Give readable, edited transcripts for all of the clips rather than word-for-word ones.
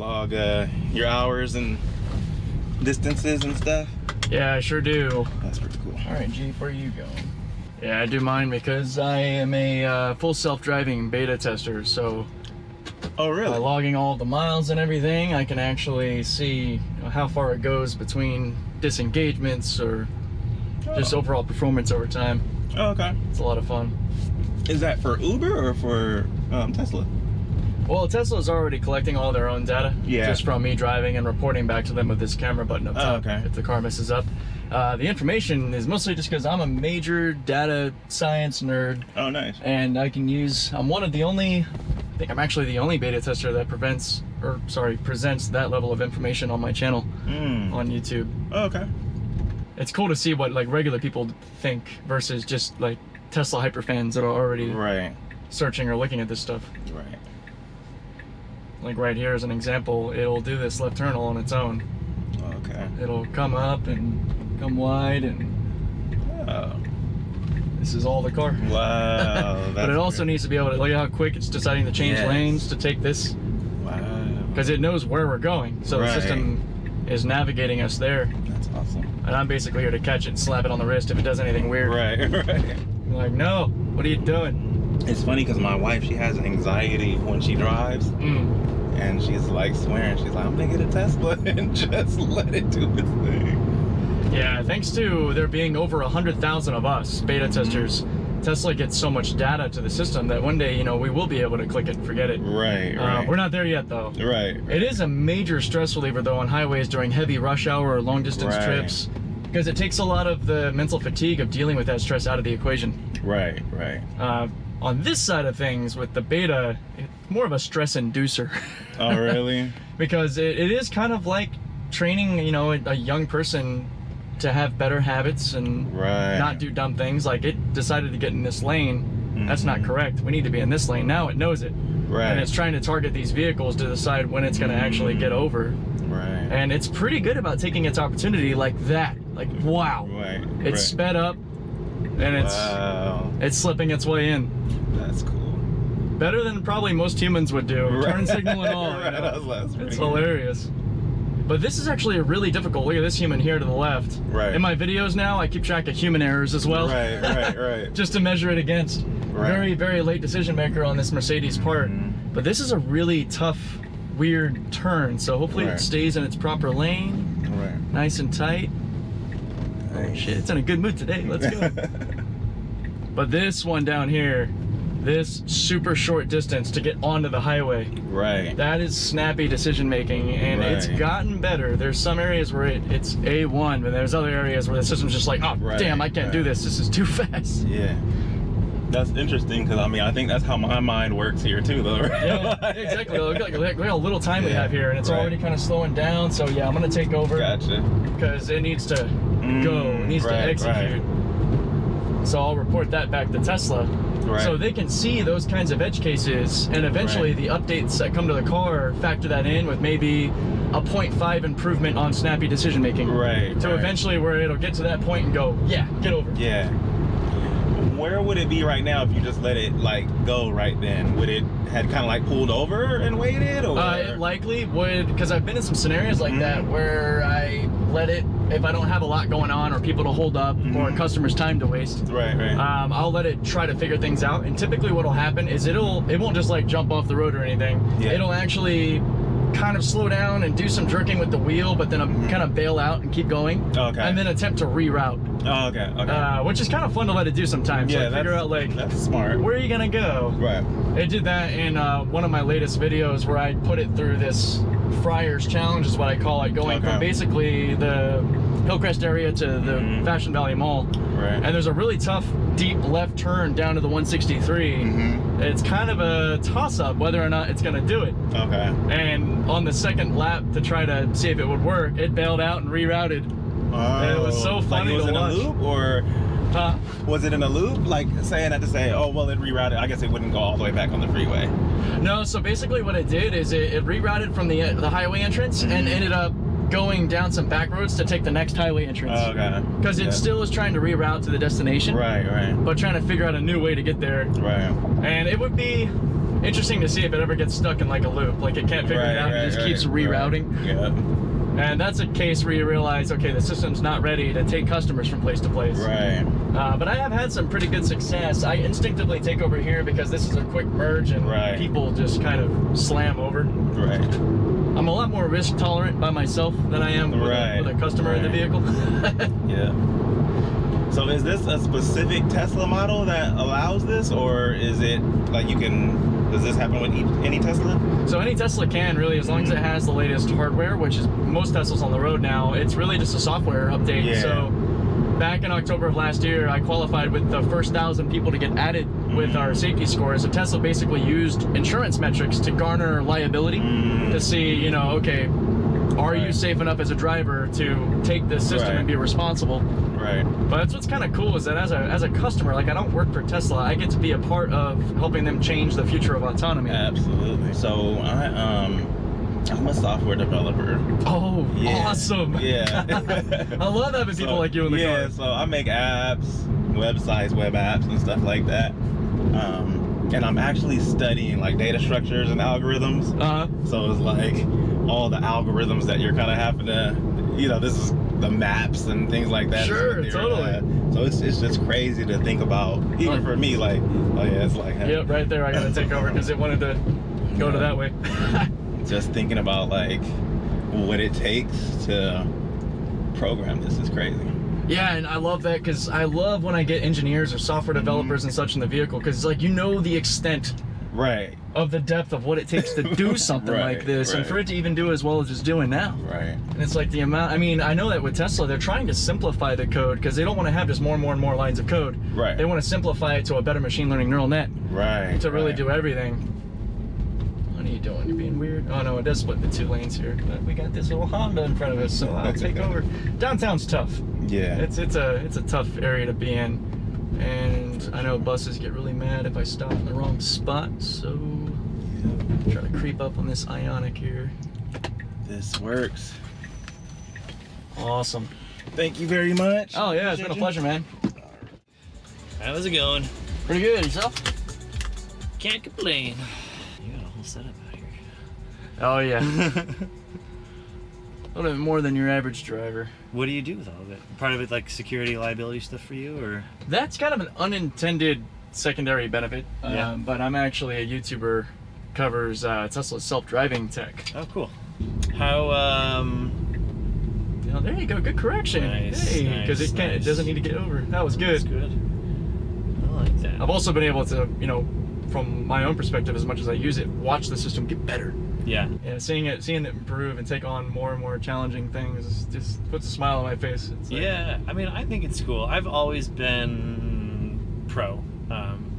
log your hours and distances and stuff? Yeah, I sure do. That's pretty cool. All right, Jeep, where are you going? Yeah, I do mine because I am a full self-driving beta tester, so Oh, really? by logging all the miles and everything, I can actually see how far it goes between disengagements or just overall performance over time. Oh, okay. It's a lot of fun. Is that for Uber or for Tesla? Well, Tesla's already collecting all their own data, just from me driving and reporting back to them with this camera button up top if the car messes up. The information is mostly just because I'm a major data science nerd. Oh, nice. And I can use, I'm one of the only, I think I'm actually the only beta tester that presents that level of information on my channel on YouTube. Oh, okay. It's cool to see what like regular people think versus just like Tesla hyperfans that are already searching or looking at this stuff. Right. Like right here as an example, it'll do this left turn all on its own. Okay. It'll come up and come wide, and this is all the car. Wow. But it also needs to be able to, look at how quick it's deciding to change lanes to take this. Wow. Because it knows where we're going, so the system is navigating us there. That's awesome. And I'm basically here to catch it and slap it on the wrist if it does anything weird. Right. I'm like, no, what are you doing? It's funny because my wife, she has anxiety when she drives. And she's like swearing. She's like, I'm gonna get a Tesla and just let it do its thing. Yeah, thanks to there being over 100,000 of us beta testers, Tesla gets so much data to the system that one day, you know, we will be able to click it and forget it. Right. We're not there yet, though. Right. It is a major stress reliever, though, on highways during heavy rush hour or long distance trips, because it takes a lot of the mental fatigue of dealing with that stress out of the equation. Right. On this side of things, with the beta, it's more of a stress inducer. Oh, really? Because it is kind of like training, you know, a young person to have better habits and not do dumb things. Like, it decided to get in this lane. That's not correct. We need to be in this lane. Now it knows it. And it's trying to target these vehicles to decide when it's going to actually get over. And it's pretty good about taking its opportunity like that. Like, wow. It's sped up and it's slipping its way in. That's cool. Better than probably most humans would do. Turn signal and all. You know? It's hilarious. But this is actually a really difficult. Look at this human here to the left. In my videos now, I keep track of human errors as well. Just to measure it against. Very, very late decision maker on this Mercedes part. But this is a really tough, weird turn. So hopefully it stays in its proper lane. Nice and tight. Oh shit, it's in a good mood today. Let's go. But this one down here, this super short distance to get onto the highway. That is snappy decision making, and it's gotten better. There's some areas where it's A1, but there's other areas where the system's just like, oh, damn, I can't do this. This is too fast. Yeah. That's interesting, because I mean, I think that's how my mind works here too, though, right? Yeah, exactly. Look how little time we have here, and it's already kind of slowing down. So yeah, I'm gonna take over. Gotcha. Because it needs to go. It needs to execute. So I'll report that back to Tesla. So they can see those kinds of edge cases, and eventually the updates that come to the car factor that in with maybe a 0.5 improvement on snappy decision making. To eventually where it'll get to that point and go, yeah, get over. Yeah. Where would it be right now if you just let it like go right then? Would it had kind of like pulled over and waited, or? It likely would, because I've been in some scenarios like that where I let it, if I don't have a lot going on or people to hold up or a customer's time to waste. I'll let it try to figure things out, and typically what'll happen is it won't just like jump off the road or anything. It'll actually kind of slow down and do some jerking with the wheel, but then kind of bail out and keep going. And then attempt to reroute. Which is kind of fun to let it do sometimes. Yeah, like figure out like, that's smart. Where are you gonna go? It did that in one of my latest videos where I put it through this Friars Challenge is what I call it, going from basically the Hillcrest area to the Fashion Valley Mall. And there's a really tough, deep left turn down to the 163. It's kind of a toss-up whether or not it's going to do it. And on the second lap to try to see if it would work, it bailed out and rerouted. And it was so funny to watch. Was it in a loop, or was it in a loop? Like saying that to say, oh, well, it rerouted. I guess it wouldn't go all the way back on the freeway. No, so basically what it did is it rerouted from the highway entrance and ended up going down some back roads to take the next highway entrance. Because it still is trying to reroute to the destination. But trying to figure out a new way to get there. And it would be interesting to see if it ever gets stuck in like a loop. Like it can't figure it out, it just keeps rerouting. Right. Yeah. And that's a case where you realize, okay, the system's not ready to take customers from place to place. Right. But I have had some pretty good success. I instinctively take over here because this is a quick merge and people just kind of slam over. Right. I'm a lot more risk tolerant by myself than I am with a customer in the vehicle. Yeah. So is this a specific Tesla model that allows this, or is it like does this happen with any Tesla? So any Tesla can really, as long as it has the latest hardware, which is most Teslas on the road now. It's really just a software update. Yeah. So back in October of last year, I qualified with the first 1,000 people to get added with our safety scores. So Tesla basically used insurance metrics to garner liability to see, you know, okay, are you safe enough as a driver to take this system and be responsible? Right. But that's what's kind of cool is that as a customer, like I don't work for Tesla, I get to be a part of helping them change the future of autonomy. Absolutely. So I'm a software developer. Oh, awesome. Yeah. I love having people like you in the car. Yeah, so I make apps, websites, web apps, and stuff like that. And I'm actually studying like data structures and algorithms. So it's like all the algorithms that you're kind of having to, you know, this is the maps and things like that. Sure, totally. So it's just crazy to think about, even for me, like, oh yeah, it's like, yep, right there, I gotta take over because it wanted to go to that way. Just thinking about like what it takes to program this is crazy. Yeah, and I love that because I love when I get engineers or software developers and such in the vehicle because it's like, you know, the extent of the depth of what it takes to do something like this and for it to even do as well as it's doing now. Right. And it's like the amount, I mean, I know that with Tesla, they're trying to simplify the code because they don't want to have just more and more and more lines of code. Right. They want to simplify it to a better machine learning neural net. Right. To really do everything. What are you doing? You're being weird. Oh no, it does split the two lanes here. But we got this little Honda in front of us, so I'll take over. Downtown's tough. Yeah. It's a tough area to be in. And I know buses get really mad if I stop in the wrong spot, so try to creep up on this Ioniq here. This works. Awesome. Thank you very much. Oh yeah, it's been a pleasure, man. How's it going? Pretty good. Yourself? Can't complain. You got a whole setup out here. Oh yeah. A little bit more than your average driver. What do you do with all of it? Part of it like security liability stuff for you, or? That's kind of an unintended secondary benefit. But I'm actually a YouTuber covers Tesla's self-driving tech. Oh, cool. How Oh, there you go. Good correction. Nice, hey, because it doesn't need to get over. That was good. That's good. I like that. I've also been able to, you know, from my own perspective, as much as I use it, watch the system get better. Yeah. Yeah, seeing it improve and take on more and more challenging things just puts a smile on my face. It's like, yeah, I mean, I think it's cool. I've always been pro.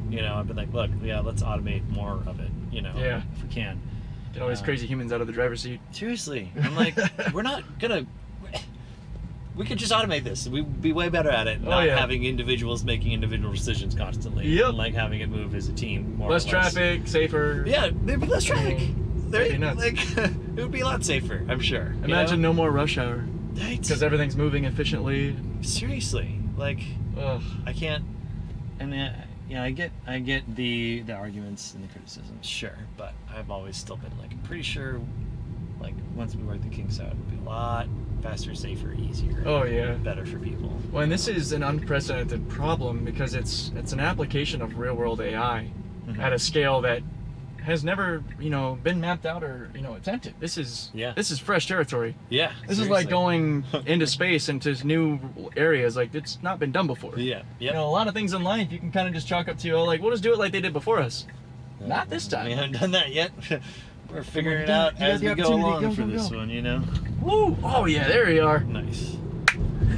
You know, I've been like, look, yeah, let's automate more of it. You know, if we can. Get all these crazy humans out of the driver's seat. Seriously, I'm like, we're not gonna. We could just automate this. We'd be way better at it. Not having individuals making individual decisions constantly. Yep. And like having it move as a team more less or less. traffic, safer. Yeah, there'd be less traffic. Nuts. It would be a lot safer, I'm sure. Imagine no more rush hour. Right. Because everything's moving efficiently. Seriously, like, I can't. And I get the arguments and the criticisms, sure, but I've always still been like, I'm pretty sure, like, once we work the kinks out, it'll be a lot faster, safer, easier. Oh yeah. Better for people. Well, and this is an unprecedented problem because it's an application of real-world AI at a scale that has never, you know, been mapped out or, you know, attempted. This is fresh territory. Yeah. This is like going into space into new areas. Like, it's not been done before. Yeah. Yep. You know, a lot of things in life you can kind of just chalk up to, oh, like, we'll just do it like they did before us. Not this time. We haven't done that yet. We're figuring it out as we go along for this one, you know? Woo! Oh yeah, there you are. Nice.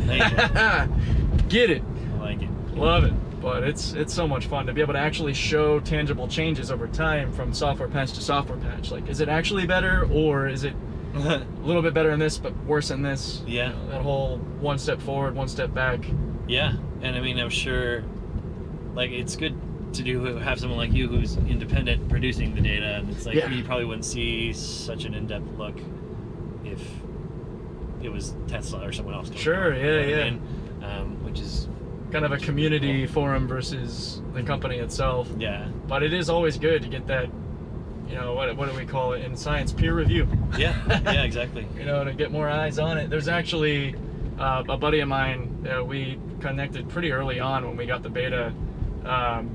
Thank you. Get it. I like it. Love it. But it's so much fun to be able to actually show tangible changes over time from software patch to software patch. Like, is it actually better, or is it a little bit better in this but worse in this? Yeah. You know, that whole one step forward, one step back. Yeah, and I mean, I'm sure, like, it's good to have someone like you who's independent producing the data, and it's like you probably wouldn't see such an in-depth look if it was Tesla or someone else. Sure, I mean? Which is kind of a community forum versus the company itself. Yeah. But it is always good to get that you know, what do we call it in science? Peer review. Yeah, exactly. You know, to get more eyes on it. There's actually a buddy of mine, we connected pretty early on when we got the beta.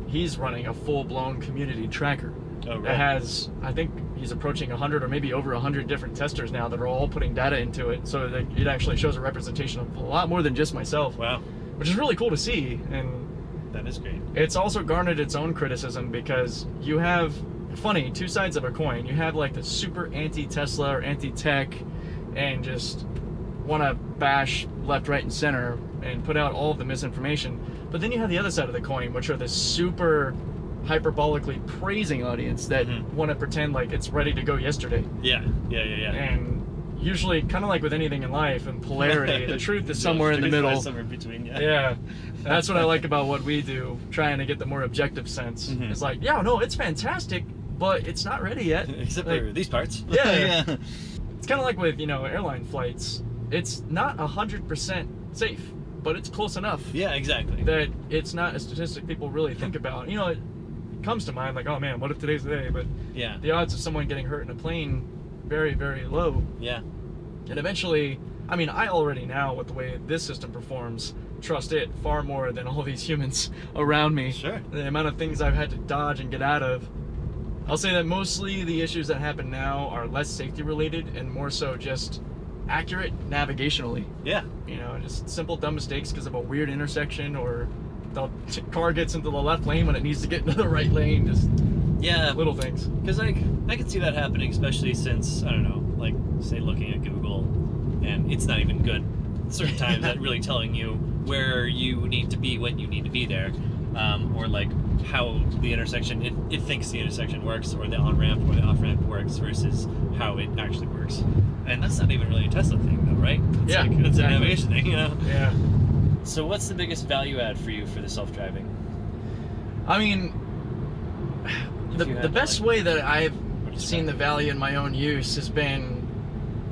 He's running a full-blown community tracker. Oh, right. That has, I think he's approaching 100 or maybe over 100 different testers now that are all putting data into it, so that it actually shows a representation of a lot more than just myself. Wow. Which is really cool to see, and that is great. it's also garnered its own criticism because you have, funny, two sides of a coin. You have like the super anti-Tesla or anti-tech and just want to bash left, right, and center and put out all of the misinformation. But then you have the other side of the coin, which are the super hyperbolically praising audience that want to pretend like it's ready to go yesterday. Yeah. And usually, kind of like with anything in life and polarity, the truth is somewhere in the middle. Somewhere in between, Yeah. That's what I like about what we do, trying to get the more objective sense. It's like, yeah, no, it's fantastic, but it's not ready yet. Except like, for these parts. Yeah. It's kind of like with, you know, airline flights. It's not 100% safe, but it's close enough. Yeah, exactly. That it's not a statistic people really think about. You know, it comes to mind like, oh man, what if today's the day? But yeah, the odds of someone getting hurt in a plane, very, very low. Yeah. And eventually, I mean, I already now, with the way this system performs, trust it far more than all these humans around me. Sure. The amount of things I've had to dodge and get out of. I'll say that mostly the issues that happen now are less safety related and more so just accurate navigationally. Yeah. You know, just simple dumb mistakes because of a weird intersection, or the car gets into the left lane when it needs to get into the right lane. Just little things. Because I can see that happening, especially since, I don't know, like say looking at Google, and it's not even good certain times at really telling you where you need to be when you need to be there, or like how the intersection, it thinks the intersection works, or the on-ramp or the off-ramp works versus how it actually works. And that's not even really a Tesla thing though, right? It's yeah, like, it's a navigation thing, you know? Yeah. So what's the biggest value add for you for the self-driving? I mean, the best way that I've seen the value in my own use has been,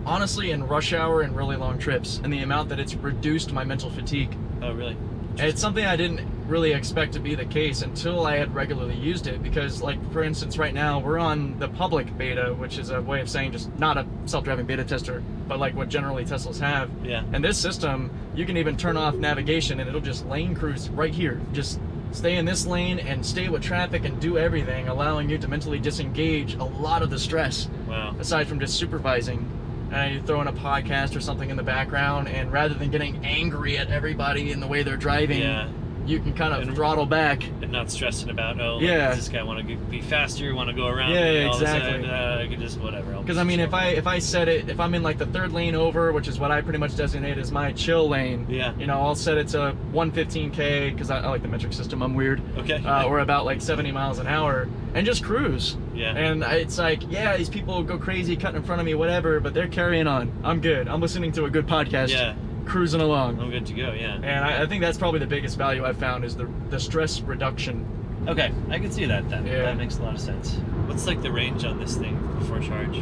honestly, in rush hour and really long trips, and the amount that it's reduced my mental fatigue. Oh, really? It's something I didn't really expect to be the case until I had regularly used it, because, like, for instance, right now we're on the public beta, which is a way of saying just not a self-driving beta tester, but like what generally Teslas have. Yeah. And this system, you can even turn off navigation and it'll just lane cruise right here. Just stay in this lane and stay with traffic and do everything, allowing you to mentally disengage a lot of the stress. Wow. Aside from just supervising. And you throw in a podcast or something in the background, and rather than getting angry at everybody in the way they're driving, you can kind of throttle back. And not stressing about, oh, yeah, does this guy want to be faster, want to go around? Yeah, all exactly. I could just whatever. Because I mean, if I set it, if I'm in like the third lane over, which is what I pretty much designate as my chill lane, you know, I'll set it to 115K because I like the metric system. I'm weird. Okay. Or about like 70 miles an hour, and just cruise. Yeah. And it's like, yeah, these people go crazy cutting in front of me, whatever, but they're carrying on. I'm good. I'm listening to a good podcast. Yeah. Cruising along. I'm good to go, yeah. And I think that's probably the biggest value I've found is the stress reduction. Okay, I can see that then. Yeah. That makes a lot of sense. What's like the range on this thing before charge?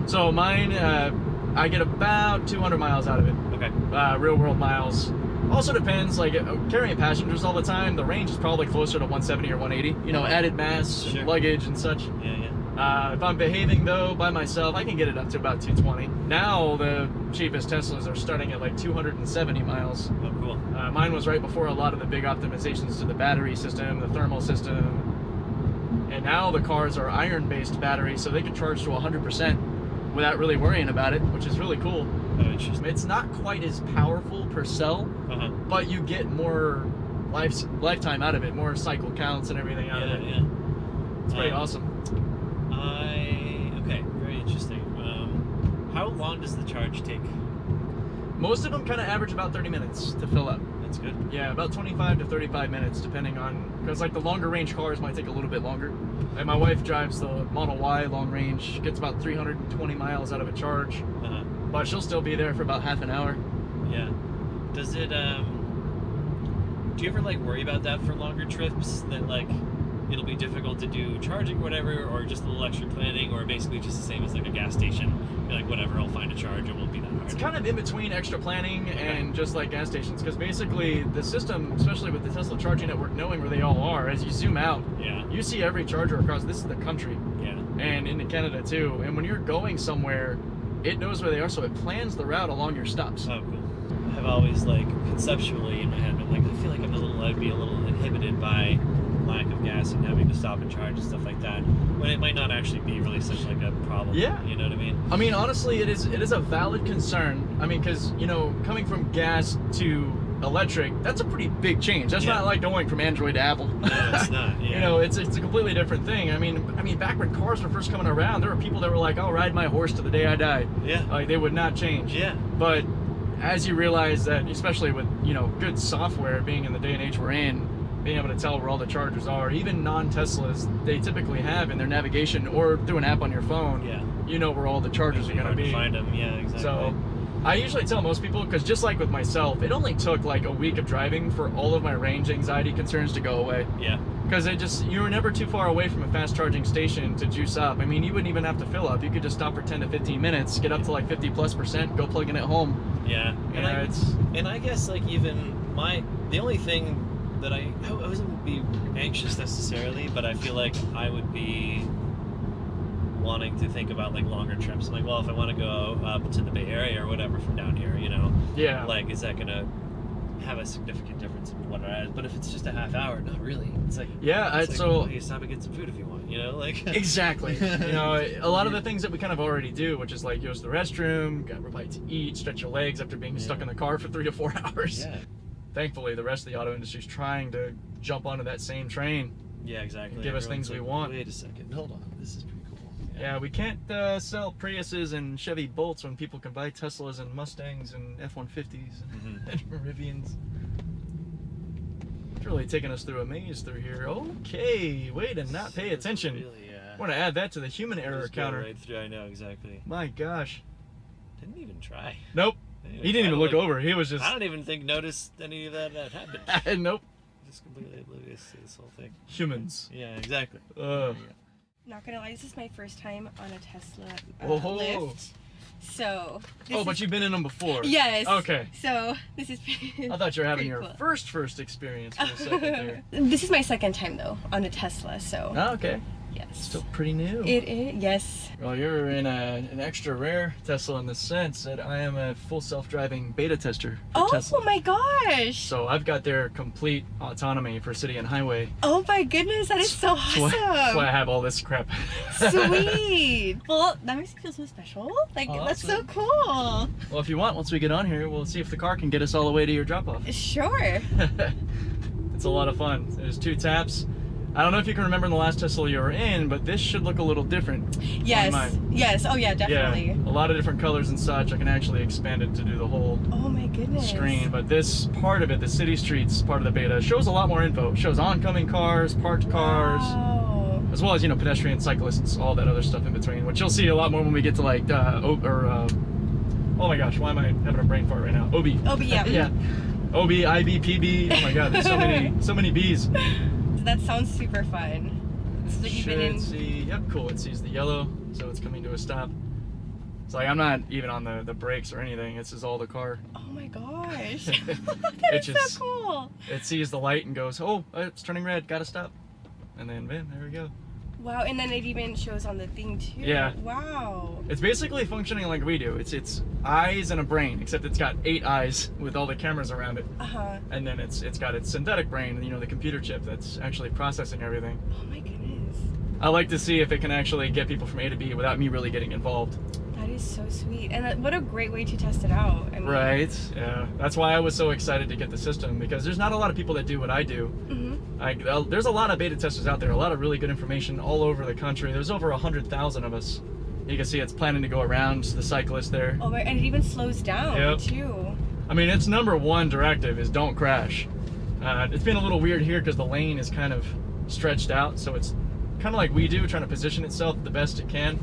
So mine, I get about 200 miles out of it. Okay. Real world miles. Also depends, like carrying passengers all the time, the range is probably closer to 170 or 180. You know, added mass, luggage and such. Yeah. If I'm behaving though by myself, I can get it up to about 220. Now the cheapest Teslas are starting at like 270 miles. Oh, cool. Mine was right before a lot of the big optimizations to the battery system, the thermal system. And now the cars are iron-based batteries, so they can charge to 100% without really worrying about it, which is really cool. Oh, interesting. It's not quite as powerful per cell, but you get more lifetime out of it, more cycle counts and everything out of it. Yeah. It's pretty awesome. Okay, very interesting. How long does the charge take? Most of them kind of average about 30 minutes to fill up. That's good. Yeah, about 25 to 35 minutes, depending on, because like the longer range cars might take a little bit longer. And my wife drives the Model Y long range, gets about 320 miles out of a charge, but she'll still be there for about half an hour. Yeah. Does it, do you ever like worry about that for longer trips, that like it'll be difficult to do charging or whatever, or just a little extra planning, or basically just the same as like a gas station? You're like, whatever, I'll find a charge, it won't be that hard. It's kind of in between extra planning and just like gas stations, because basically the system, especially with the Tesla charging network, knowing where they all are, as you zoom out, you see every charger across, this is the country. Yeah. and into Canada too. And when you're going somewhere, it knows where they are, so it plans the route along your stops. Oh, cool. I've always, like, conceptually in my head been like, I feel like I'd be a little inhibited by lack of gas and having to stop and charge and stuff like that, when it might not actually be really such like a problem. Yeah. You know what I mean? I mean, honestly, it is a valid concern. I mean, because, you know, coming from gas to electric, that's a pretty big change. That's not like going from Android to Apple. No, it's not. Yeah. You know, it's a completely different thing. I mean, back when cars were first coming around, there were people that were like, "I'll ride my horse to the day I die." Yeah. Like, they would not change. Yeah. But as you realize that, especially with, you know, good software, being in the day and age we're in, being able to tell where all the chargers are, even non-Teslas, they typically have in their navigation or through an app on your phone. Yeah. You know where all the chargers are going to be. Find them. Yeah, exactly. So I usually tell most people, because just like with myself, it only took like a week of driving for all of my range anxiety concerns to go away. Yeah. Because you were never too far away from a fast charging station to juice up. I mean, you wouldn't even have to fill up. You could just stop for 10 to 15 minutes, get up to like 50+%, go plug in at home. Yeah. And I guess like even the only thing that I wouldn't be anxious necessarily, but I feel like I would be wanting to think about like longer trips. I'm like, well, if I want to go up to the Bay Area or whatever from down here, you know, like, is that gonna have a significant difference in what I? But if it's just a half hour, not really. It's like, so you stop and get some food if you want, you know, like exactly. You know, a lot of the things that we kind of already do, which is like, go to the restroom, grab a bite to eat, stretch your legs after being stuck in the car for 3 to 4 hours. Yeah. Thankfully, the rest of the auto industry is trying to jump onto that same train. Yeah, exactly. And give us things we want. Wait a second, hold on, this is pretty cool. Yeah, we can't sell Priuses and Chevy Bolts when people can buy Teslas and Mustangs and F-150s and Rivians. It's really taking us through a maze through here. Okay, way to not pay attention. Really, I want to add that to the human error counter. Right through, I know, exactly. My gosh. Didn't even try. Nope. He didn't even look over. He was just... I don't even think noticed any of that happened. Nope. Just completely oblivious to this whole thing. Humans. Yeah, exactly. Not gonna lie, this is my first time on a Tesla lift. So. But you've been in them before. Yes. Okay. So this is. I thought you were having your cool. first experience for a second there. This is my second time though on a Tesla. So. Oh, okay. Yes. Still pretty new. It is. Yes. Well, you're in an extra rare Tesla in the sense that I am a full self-driving beta tester for Tesla. Oh my gosh! So I've got their complete autonomy for city and highway. Oh my goodness, that is so awesome! That's why I have all this crap. Sweet! Well, that makes me feel so special. Like, that's so cool! Well, if you want, once we get on here, we'll see if the car can get us all the way to your drop-off. Sure! It's a lot of fun. There's 2 taps. I don't know if you can remember in the last Tesla you were in, but this should look a little different. Yes. Yes. Oh yeah, definitely. Yeah, a lot of different colors and such. I can actually expand it to do the whole my goodness screen. But this part of it, the city streets part of the beta, shows a lot more info. It shows oncoming cars, parked cars, as well as, you know, pedestrian, cyclists, all that other stuff in between, which you'll see a lot more when we get to like oh my gosh, why am I having a brain fart right now? OB. OB, yeah. Yeah. OB, IB, PB. Oh my God, there's so many Bs. That sounds super fun. So you've been in... Yep, cool. It sees the yellow, so it's coming to a stop. It's like I'm not even on the brakes or anything. This is all the car. Oh my gosh. That is so cool. It sees the light and goes, oh, it's turning red, gotta stop. And then, bam, there we go. Wow, and then it even shows on the thing too. Yeah. Wow. It's basically functioning like we do. It's eyes and a brain, except it's got 8 eyes with all the cameras around it. And then it's got its synthetic brain, you know, the computer chip that's actually processing everything. Oh my goodness. I like to see if it can actually get people from A to B without me really getting involved. That is so sweet. And what a great way to test it out. I mean, right, yeah. That's why I was so excited to get the system, because there's not a lot of people that do what I do. There's a lot of beta testers out there, a lot of really good information all over the country. There's over 100,000 of us. You can see it's planning to go around the cyclist there. Oh, and it even slows down too. I mean, its #1 directive is don't crash. It's been a little weird here because the lane is kind of stretched out, so it's kind of like we do, trying to position itself the best it can.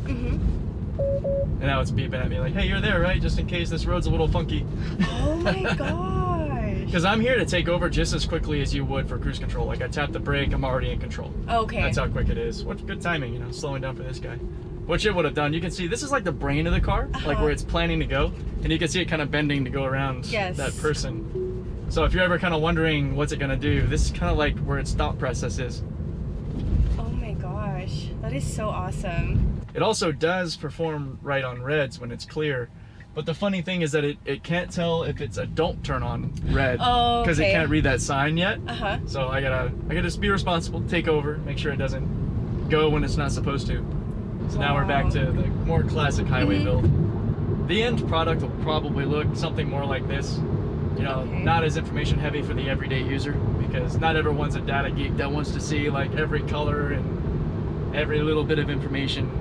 And now it's beeping at me like, hey, you're there, right? Just in case this road's a little funky. Oh my gosh. Because I'm here to take over just as quickly as you would for cruise control. Like, I tap the brake, I'm already in control. Okay. That's how quick it is. What good timing, you know, slowing down for this guy. What it would have done, you can see this is like the brain of the car, like where it's planning to go. And you can see it kind of bending to go around that person. So if you're ever kind of wondering what's it going to do, this is kind of like where its thought process is. Oh my gosh. That is so awesome. It also does perform right on reds when it's clear. But the funny thing is that it can't tell if it's a don't turn on red because it can't read that sign yet. So I gotta just be responsible, take over, make sure it doesn't go when it's not supposed to. So now we're back to the more classic highway build. The end product will probably look something more like this. You know, not as information heavy for the everyday user, because not everyone's a data geek that wants to see like every color and every little bit of information.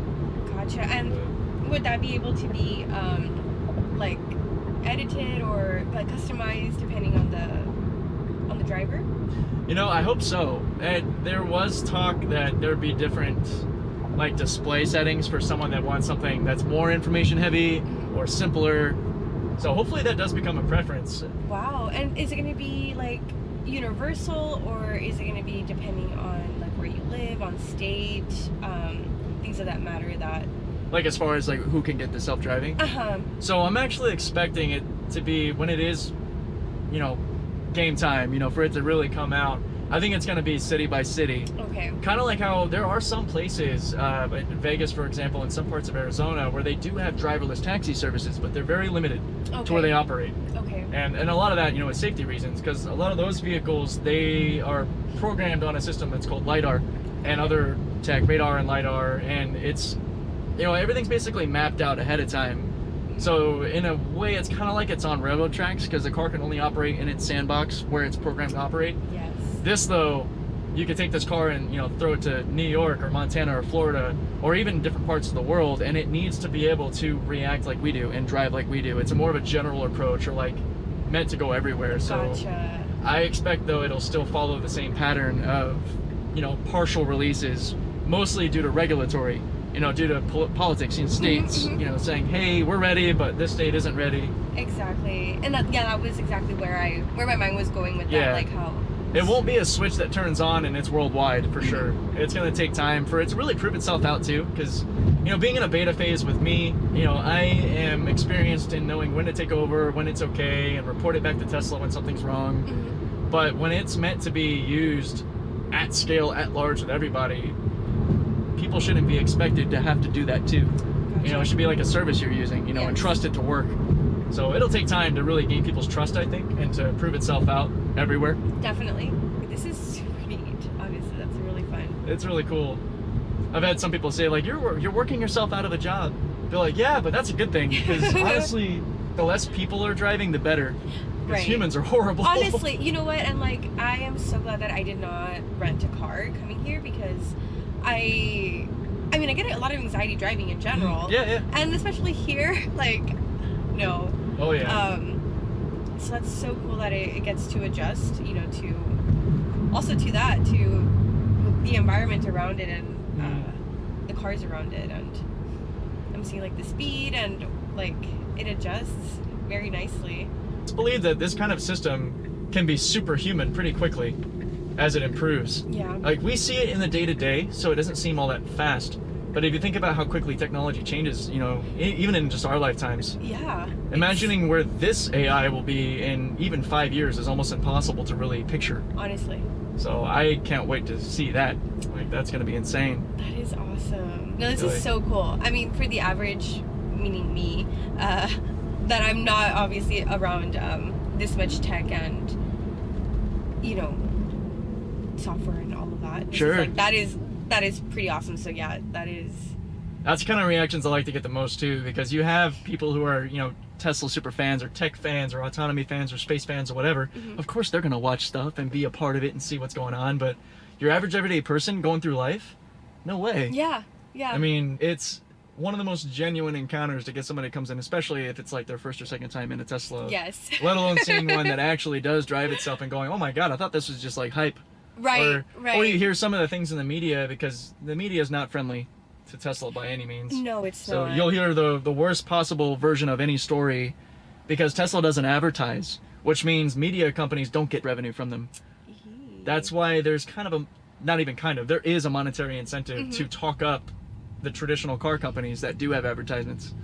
Gotcha. And would that be able to be like edited or like customized depending on the driver? You know, I hope so. And there was talk that there'd be different like display settings for someone that wants something that's more information heavy or simpler. So hopefully that does become a preference. Wow. And is it going to be like universal, or is it going to be depending on like where you live, on state, things of that matter that... Like as far as like who can get the self-driving? So I'm actually expecting it to be, when it is, you know, game time, you know, for it to really come out, I think it's going to be city by city. Okay. Kind of like how there are some places, in Vegas, for example, in some parts of Arizona, where they do have driverless taxi services, but they're very limited to where they operate. Okay. And a lot of that, you know, is safety reasons, because a lot of those vehicles, they are programmed on a system that's called LiDAR and other tech, radar and LiDAR, and it's, you know, everything's basically mapped out ahead of time. So in a way, it's kind of like it's on railroad tracks, because the car can only operate in its sandbox where it's programmed to operate. Yes. This, though, you could take this car and, you know, throw it to New York or Montana or Florida or even different parts of the world, and it needs to be able to react like we do and drive like we do. It's a more of a general approach, or like meant to go everywhere. So gotcha. I expect, though, it'll still follow the same pattern of, you know, partial releases, mostly due to regulatory, you know, due to politics in states, you know, saying, hey, we're ready, but this state isn't ready. Exactly. And that, yeah, that was exactly where my mind was going with that, like how... It won't be a switch that turns on and it's worldwide, for sure. It's going to take time for it to really prove itself out, too, because, you know, being in a beta phase with me, you know, I am experienced in knowing when to take over, when it's okay, and report it back to Tesla when something's wrong. But when it's meant to be used at scale, at large with everybody, people shouldn't be expected to have to do that, too. Gotcha. You know, it should be like a service you're using, you know, and trust it to work. So it'll take time to really gain people's trust, I think, and to prove itself out everywhere. Definitely. This is super neat. Obviously, that's really fun. It's really cool. I've had some people say, like, you're working yourself out of a job. They're like, yeah, but that's a good thing, because honestly, the less people are driving, the better. Because humans are horrible. Honestly, you know what? And like, I am so glad that I did not rent a car coming here, because I mean, I get a lot of anxiety driving in general. Yeah. And especially here, like, no. Oh yeah. So that's so cool that it gets to adjust, you know, to also to that, to the environment around it and the cars around it, and I'm seeing like the speed and like it adjusts very nicely. It's believed that this kind of system can be superhuman pretty quickly as it improves. Yeah. Like we see it in the day-to-day, so it doesn't seem all that fast. But if you think about how quickly technology changes, you know, even in just our lifetimes. Yeah. Imagining where this AI will be in even 5 years is almost impossible to really picture. Honestly. So I can't wait to see that. Like, that's going to be insane. That is awesome. No, this is so cool. I mean, for the average, meaning me, that I'm not obviously around this much tech and, you know, software and all of that. Sure. Like, that is pretty awesome. So yeah, that's kind of reactions I like to get the most too, because you have people who are, you know, Tesla super fans or tech fans or autonomy fans or space fans or whatever. Of course they're gonna watch stuff and be a part of it and see what's going on, but your average everyday person going through life, no way. Yeah. I mean, it's one of the most genuine encounters to get somebody that comes in, especially if it's like their first or second time in a Tesla. Yes. Let alone seeing one that actually does drive itself and going, oh my god, I thought this was just like hype. Right. Or you hear some of the things in the media, because the media is not friendly to Tesla by any means. No, it's not. So you'll hear the worst possible version of any story, because Tesla doesn't advertise, which means media companies don't get revenue from them. That's why there's kind of there is a monetary incentive to talk up the traditional car companies that do have advertisements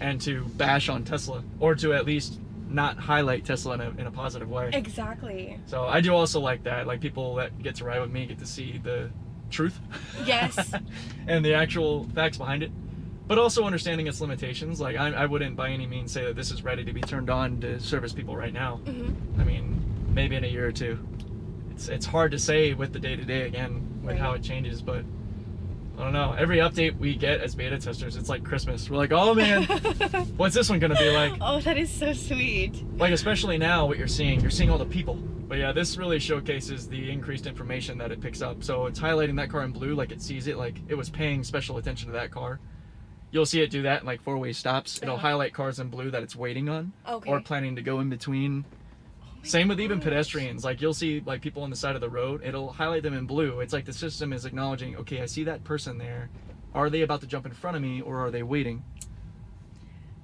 and to bash on Tesla, or to at least not highlight Tesla in a positive way. Exactly. So I do also like that. Like, people that get to ride with me get to see the truth. Yes. And the actual facts behind it. But also understanding its limitations. Like, I wouldn't by any means say that this is ready to be turned on to service people right now. I mean, maybe in a year or two. It's hard to say with the day-to-day again, with how it changes, but I don't know. Every update we get as beta testers, it's like Christmas. We're like, oh man, what's this one gonna be like? Oh, that is so sweet. Like, especially now, what you're seeing all the people. But yeah, this really showcases the increased information that it picks up. So it's highlighting that car in blue, like it sees it, like it was paying special attention to that car. You'll see it do that in like 4-way stops. It'll highlight cars in blue that it's waiting on or planning to go in between. Same with even pedestrians. Like, you'll see like people on the side of the road, it'll highlight them in blue. It's like the system is acknowledging, okay, I see that person there. Are they about to jump in front of me, or are they waiting?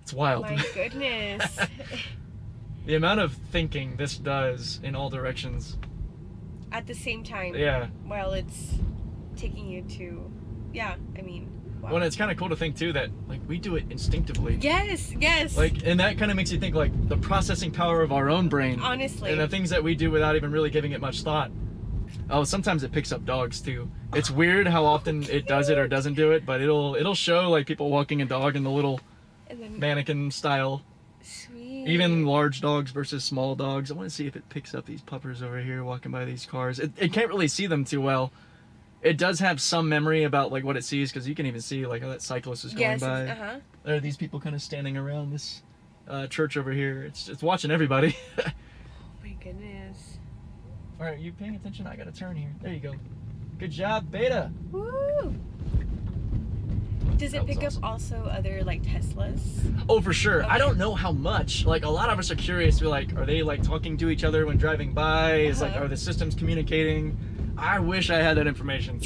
It's wild. My goodness. The amount of thinking this does in all directions. At the same time. Yeah. While it's taking you to, I mean, wow. Well, it's kind of cool to think too that like we do it instinctively. Yes, yes. Like, and that kind of makes you think like the processing power of our own brain. Honestly. And the things that we do without even really giving it much thought. Oh, sometimes it picks up dogs too. It's weird how often it does it or doesn't do it, but it'll show like people walking a dog in the little mannequin style. Sweet. Even large dogs versus small dogs. I want to see if it picks up these puppers over here walking by these cars. It can't really see them too well. It does have some memory about like what it sees, because you can even see like how that cyclist is going by. There are these people kind of standing around this church over here. It's watching everybody. Oh my goodness. All right, you paying attention? I got to turn here. There you go. Good job, Beta. Woo! Does it pick up also other like Teslas? Oh, for sure. Okay. I don't know how much. Like, a lot of us are curious. We're like, are they like talking to each other when driving by? Is like, are the systems communicating? I wish I had that information.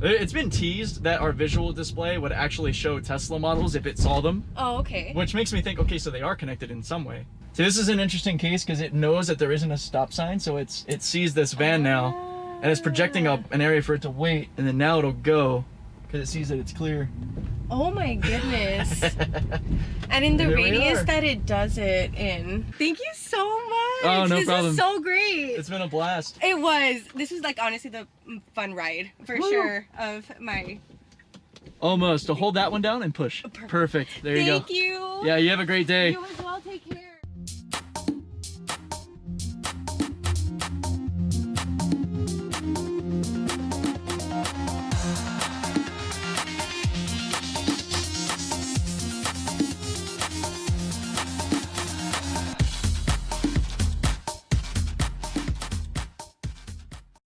It's been teased that our visual display would actually show Tesla models if it saw them. Oh, okay. Which makes me think, okay, so they are connected in some way. So this is an interesting case because it knows that there isn't a stop sign, so it sees this van now, and it's projecting up an area for it to wait, and then now it'll go because it sees that it's clear. Oh my goodness. And in the radius that it does it in. Thank you so much. Oh, no problem. This is so great. It's been a blast. It was. This was like honestly the fun ride for sure of my. Almost. To hold that one down and push. Perfect. There you go. Thank you. Yeah, you have a great day. You as